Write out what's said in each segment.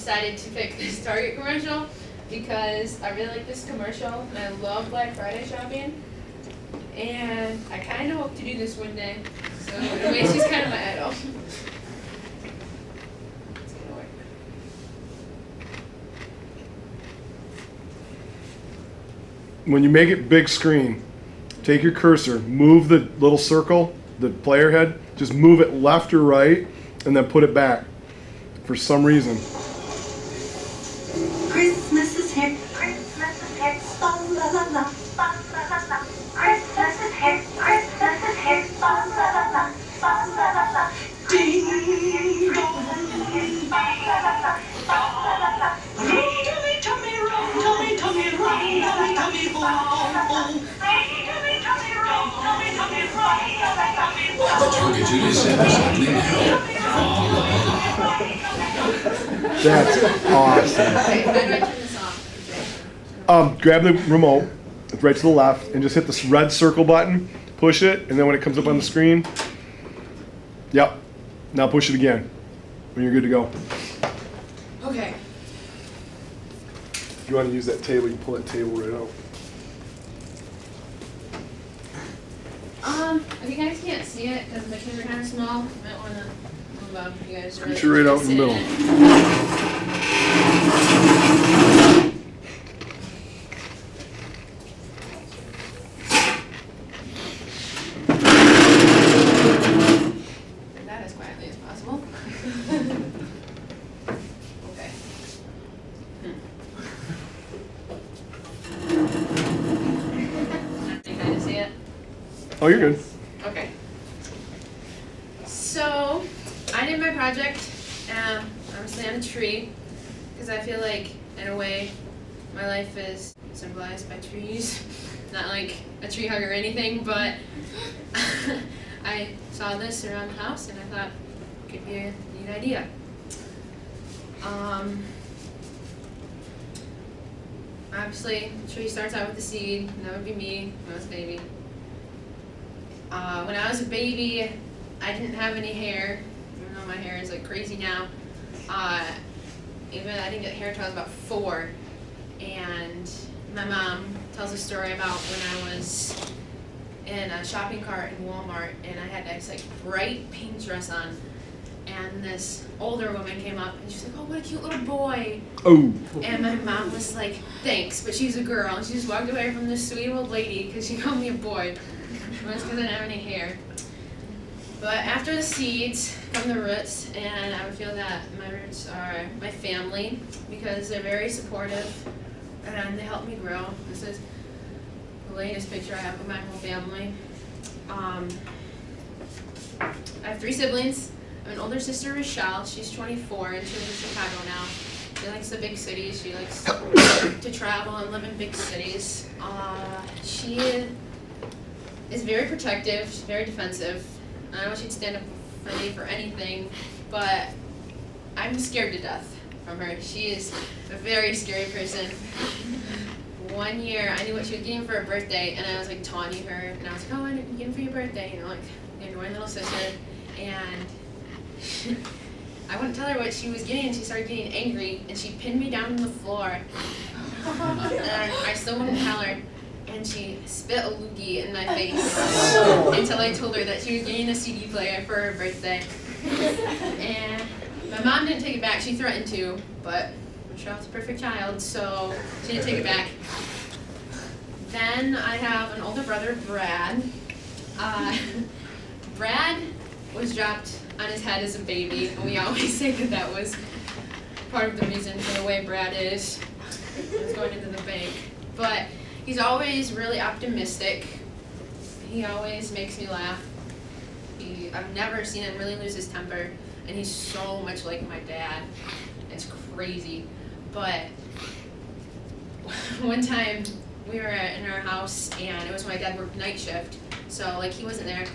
decided to pick this Target commercial because I really like this commercial and I love Black Friday shopping. And I kind of hope to do this one day. So in a way, she's kind of my idol. It's gonna work. When you make it big screen, take your cursor, move the little circle, the player head, just move it left or right, and then put it back. For some reason. Christmas is here. Christmas is here. La la la la. La la la la. Christmas is here. Christmas is here. La la la la. La la la la. Ding dong. La la la la. La la la la. Rum tummy tummy rum tummy tummy rum tummy tummy boom boom boom. Tummy tummy rum tummy tummy rum tummy tummy boom. The Target Judy said was opening now. That's awesome. Okay, how do I turn this off? Grab the remote, right to the left, and just hit this red circle button, push it, and then when it comes up on the screen, yep, now push it again, when you're good to go. Okay. If you want to use that table, you can pull that table right out. If you guys can't see it, because my kids are kind of small, you might want to move up. You guys really Put you right out in the can't middle. sit in it. That as quietly as possible. Okay. You kind of see it? Oh, you're good. Okay. So, I did my project, obviously on a tree, because I feel like, in a way, my life is symbolized by trees. Not like a tree hug or anything, but I saw this around the house and I thought it could be a neat idea. Obviously, the tree starts out with the seed, and that would be me when I was a baby. When I was a baby, I didn't have any hair, even though my hair is like crazy now. Even I didn't get hair until I was about 4. And my mom tells a story about when I was in a shopping cart in Walmart and I had this like bright pink dress on. And this older woman came up and she's like, "Oh, what a cute little boy." Oh. And my mom was like, "Thanks," but she's a girl. And she just walked away from this sweet old lady because she called me a boy. It was because I didn't have any hair. But after the seeds come the roots, and I would feel that my roots are my family because they're very supportive and they help me grow. This is the latest picture I have of my whole family. I have 3 siblings. I have an older sister, Rochelle. She's 24 and she lives in Chicago now. She likes the big cities. She likes to travel and live in big cities. She is very protective. She's very defensive. I know she'd stand up for me for anything, but I'm scared to death from her. She is a very scary person. One year, I knew what she was getting for her birthday, and I was like taunting her, and I was like, "Oh, what are you getting for your birthday?" You know, like your annoying little sister. And I wouldn't tell her what she was getting, and she started getting angry, and she pinned me down on the floor. And I still wouldn't tell her. And she spit a loogie in my face until I told her that she was getting a CD player for her birthday. And my mom didn't take it back. She threatened to, but Michelle's a perfect child, so she didn't take it back. Then I have an older brother, Brad. Brad was dropped on his head as a baby, and we always say that that was part of the reason for the way Brad is. He was going into the bank. But he's always really optimistic. He always makes me laugh. I've never seen him really lose his temper, and he's so much like my dad. It's crazy. But one time we were in our house, and it was when my dad worked night shift, so like he wasn't there,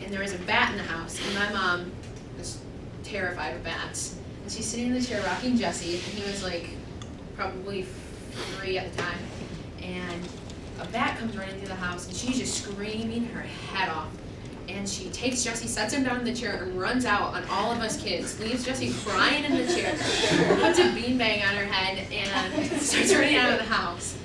and there was a bat in the house, and my mom was terrified of bats. And she's sitting in the chair rocking Jesse, and he was like probably 3 at the time. And a bat comes running through the house, and she's just screaming her head off. And she takes Jesse, sets him down in the chair, and runs out on all of us kids. Leaves Jesse crying in the chair, puts a beanbag on her head, and starts running out of the house.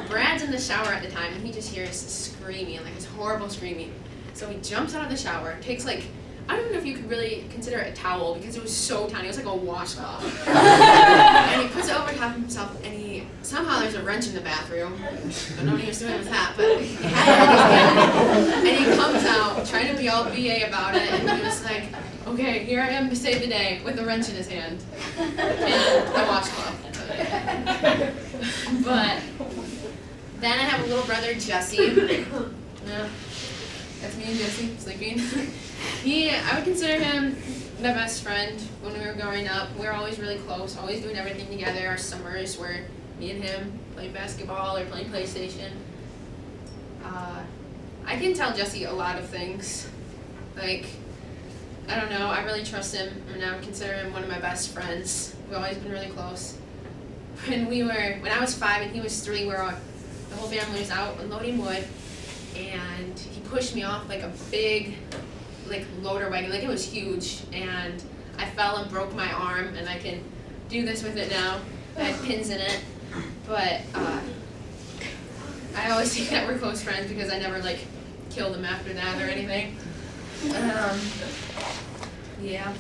Brad's in the shower at the time, and he just hears screaming, like this horrible screaming. So he jumps out of the shower, takes like, I don't know if you could really consider it a towel because it was so tiny. It was like a washcloth. And he puts it over top of himself, and somehow there's a wrench in the bathroom. I don't know what he was doing with that, but he had it in his hand. And he comes out trying to be all BA about it, and he was like, okay, here I am to save the day with a wrench in his hand and a washcloth. But then I have a little brother, Jesse. Yeah, that's me and Jesse sleeping. I would consider him my best friend when we were growing up. We were always really close, always doing everything together. Our summers were me and him playing basketball or playing PlayStation. I can tell Jesse a lot of things. Like, I don't know, I really trust him, and I would consider him one of my best friends. We've always been really close. When I was 5 and he was 3, the whole family was out unloading wood, and he pushed me off like a big, like, loader wagon, like it was huge, and I fell and broke my arm, and I can do this with it now. I had pins in it, but I always think that we're close friends because I never like killed him after that or anything. Yeah.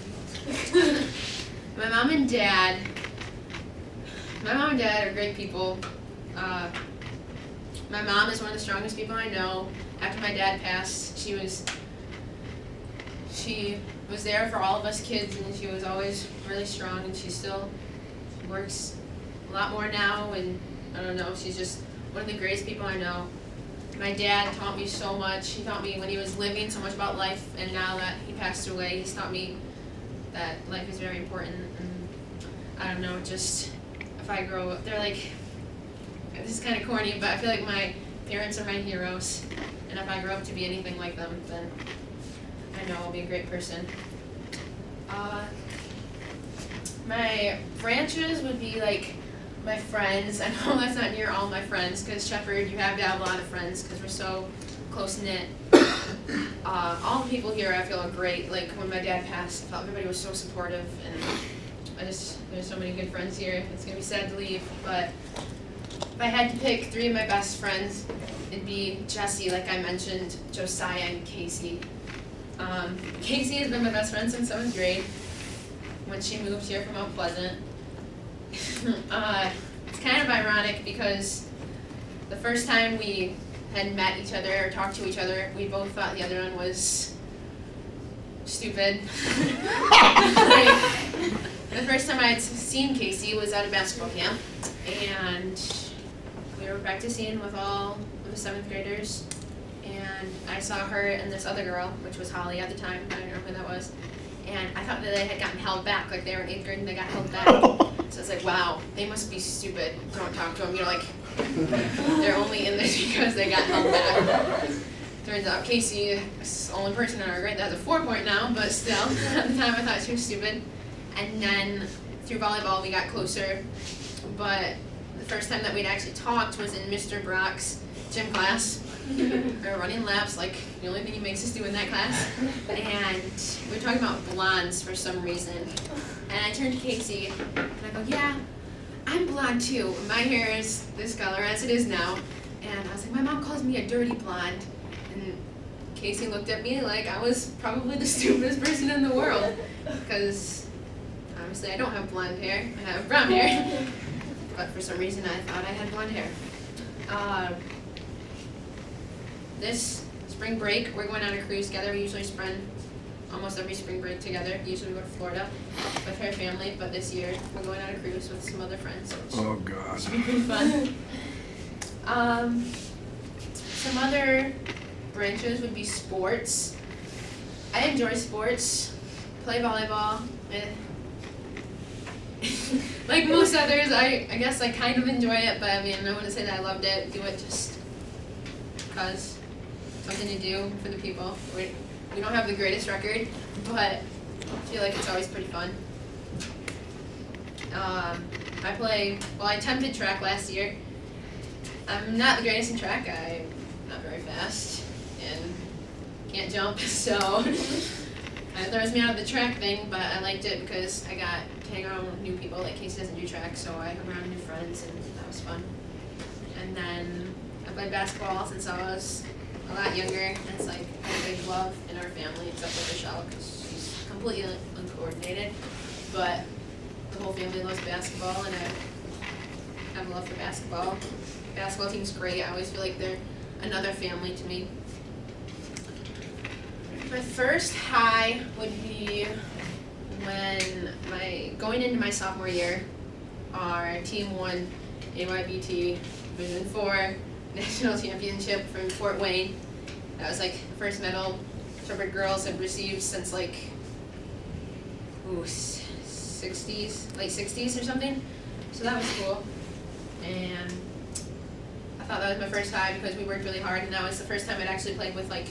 My mom and dad are great people. My mom is one of the strongest people I know. After my dad passed, she was there for all of us kids, and she was always really strong, and she still works a lot more now, and I don't know, she's just one of the greatest people I know. My dad taught me so much. He taught me when he was living so much about life, and now that he passed away, he's taught me that life is very important, and I don't know, just if I grow up, they're like, this is kind of corny, but I feel like my parents are my heroes, and if I grow up to be anything like them, then I know I'll be a great person. My branches would be like my friends. I know that's not near all my friends, because Shepherd, you have to have a lot of friends because we're so close-knit. All the people here I feel are great. Like when my dad passed, I felt everybody was so supportive, and there's so many good friends here. It's going to be sad to leave, but if I had to pick 3 of my best friends, it'd be Jesse, like I mentioned, Josiah, and Casey. Casey has been my best friend since 7th grade, when she moved here from Mount Pleasant. It's kind of ironic because the first time we had met each other or talked to each other, we both thought the other one was stupid. Like, the first time I had seen Casey was at a basketball camp, and we were practicing with all of the 7th graders, and I saw her and this other girl, which was Holly at the time, I don't know who that was, and I thought that they had gotten held back, like they were in 8th grade and they got held back. So it's like, wow, they must be stupid, don't talk to them, you know, like, they're only in this because they got held back. Turns out Casey is the only person in our grade that has a 4 point now, but still, at the time I thought she was stupid. And then through volleyball we got closer, but the first time that we'd actually talked was in Mr. Brock's gym class. We were running laps, like the only thing he makes us do in that class. And we were talking about blondes for some reason. And I turned to Casey and I go, yeah, I'm blonde too. My hair is this color as it is now. And I was like, my mom calls me a dirty blonde. And Casey looked at me like I was probably the stupidest person in the world. Because obviously I don't have blonde hair, I have brown hair. But for some reason I thought I had blonde hair. This spring break, we're going on a cruise together. We usually spend almost every spring break together. Usually we go to Florida with her family, but this year we're going on a cruise with some other friends. Oh, God. Should be pretty fun. Some other branches would be sports. I enjoy sports, play volleyball. Like most others, I guess I kind of enjoy it, but I mean, I wouldn't say that I loved it. Do it just because something to do for the people. We don't have the greatest record, but I feel like it's always pretty fun. I attempted track last year. I'm not the greatest in track. I'm not very fast, and can't jump, so it throws me out of the track thing, but I liked it because I got to hang around with new people. Like Casey doesn't do track, so I hung around with new friends, and that was fun. And then I played basketball since I was a lot younger. It's like a big love in our family, except for Rochelle, because she's completely uncoordinated. But the whole family loves basketball, and I have a love for basketball. Basketball team's great. I always feel like they're another family to me. My first high would be when going into my sophomore year, our team won AYBT Division 4 National Championship from Fort Wayne. That was like the first medal Shepherd girls had received since like 60s, late 60s or something. So that was cool. And I thought that was my first high because we worked really hard, and that was the first time I'd actually played with like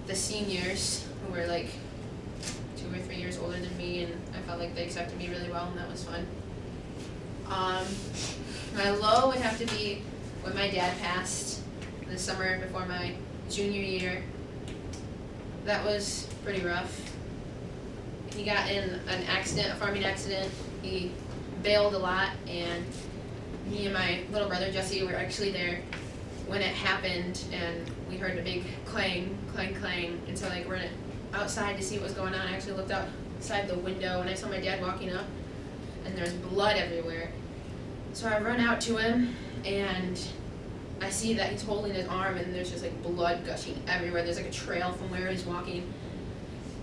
the seniors who were like 2 or 3 years older than me, and I felt like they accepted me really well, and that was fun. My low would have to be when my dad passed the summer before my junior year. That was pretty rough. He got in an accident, a farming accident. He bailed a lot, and me and my little brother Jesse were actually there when it happened, and we heard a big clang, clang, clang, and so like we're outside to see what was going on. I actually looked outside the window and I saw my dad walking up, and there's blood everywhere. So I run out to him, and I see that he's holding his arm, and there's just like blood gushing everywhere. There's like a trail from where he's walking,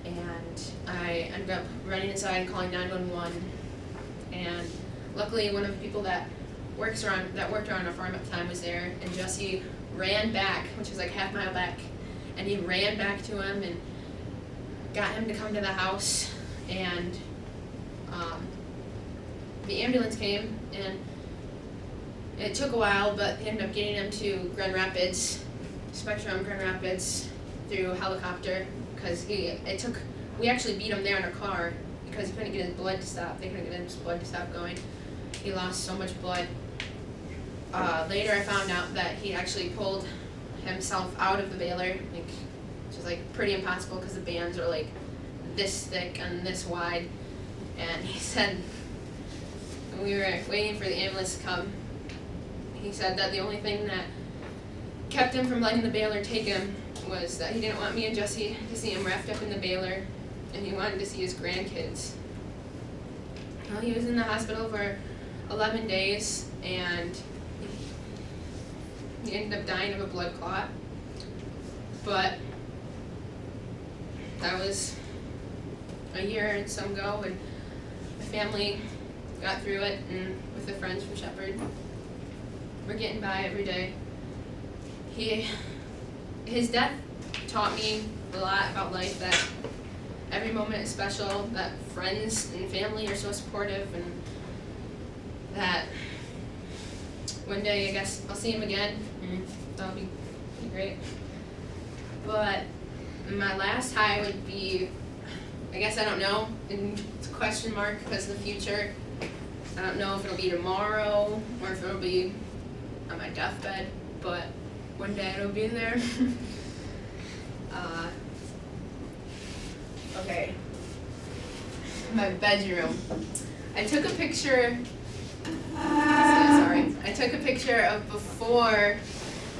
and I ended up running inside and calling 911. And luckily, one of the people that worked around our farm at the time was there, and Jesse ran back, which was like half mile back, and he ran back to him and got him to come to the house, and the ambulance came, and it took a while, but they ended up getting him to Grand Rapids, Grand Rapids, through helicopter, because we actually beat him there in a car because he couldn't get his blood to stop. They couldn't get his blood to stop going. He lost so much blood. Later I found out that he actually pulled himself out of the baler, which is like pretty impossible because the bands are like this thick and this wide. And he said, when we were waiting for the ambulance to come, he said that the only thing that kept him from letting the baler take him was that he didn't want me and Jesse to see him wrapped up in the baler, and he wanted to see his grandkids. Well, he was in the hospital for 11 days, and he ended up dying of a blood clot. But that was a year and some ago, and my family got through it, and with the friends from Shepherd, we're getting by every day. His death taught me a lot about life, that every moment is special, that friends and family are so supportive, and that one day I guess I'll see him again, and that'll be great. But my last high would be, I guess I don't know, and it's a question mark because of the future. I don't know if it'll be tomorrow or if it'll be on my deathbed, but one day it'll be there. Okay, my bedroom. I took a picture, I took a picture of before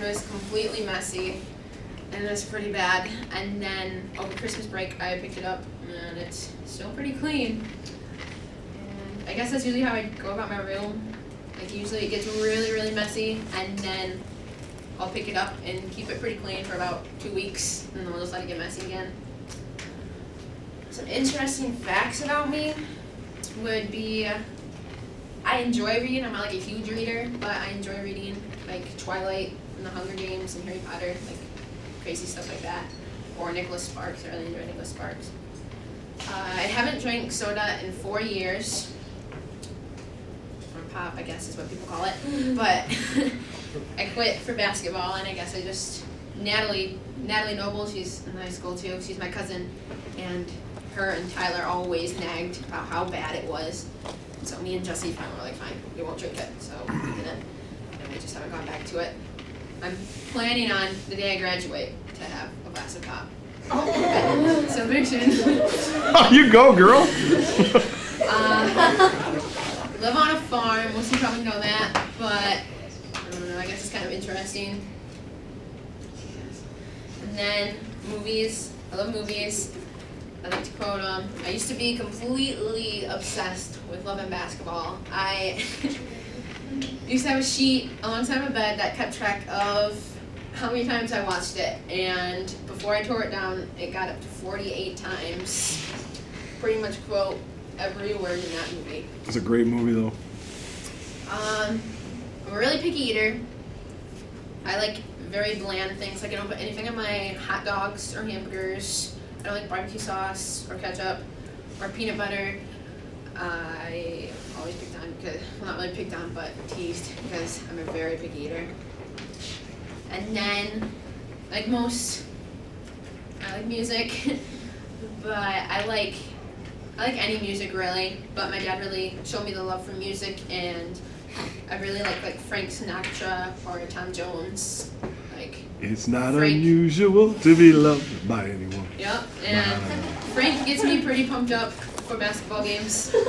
it was completely messy, and it was pretty bad, and then over Christmas break I picked it up, and it's still pretty clean. And I guess that's usually how I go about my room. Like usually it gets really, really messy, and then I'll pick it up and keep it pretty clean for about 2 weeks, and then I'll just let it get messy again. Some interesting facts about me would be, I enjoy reading. I'm not like a huge reader, but I enjoy reading like Twilight and the Hunger Games and Harry Potter, like crazy stuff like that. Or Nicholas Sparks. I really enjoy Nicholas Sparks. I haven't drank soda in 4 years. Or pop, I guess is what people call it. But I quit for basketball, and I guess I just, Natalie Noble, she's in high school too. She's my cousin, and her and Tyler always nagged about how bad it was. So me and Jesse finally were like, fine, we won't drink it. So we didn't, and we just haven't gone back to it. I'm planning on the day I graduate to have a glass of pop. So fiction. You go, girl. Live on a farm. Most of you probably know that, but I don't know. I guess it's kind of interesting. And then movies. I love movies. I like to quote them. I used to be completely obsessed with Love and Basketball. I used to have a sheet alongside my bed that kept track of how many times I watched it, and before I tore it down, it got up to 48 times. Pretty much quote every word in that movie. It's a great movie, though. I'm a really picky eater. I like very bland things. Like I don't put anything on my hot dogs or hamburgers. I don't like barbecue sauce or ketchup or peanut butter. I always picked on because, well, not really picked on, but teased because I'm a very picky eater. And then, like most, I like music, but I like any music really. But my dad really showed me the love for music, and I really like Frank Sinatra or Tom Jones. Like It's not Frank. unusual to be loved by anyone. Yep, and Frank gets me pretty pumped up for basketball games. So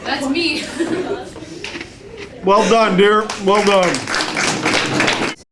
that's me. Well done, dear. Well done.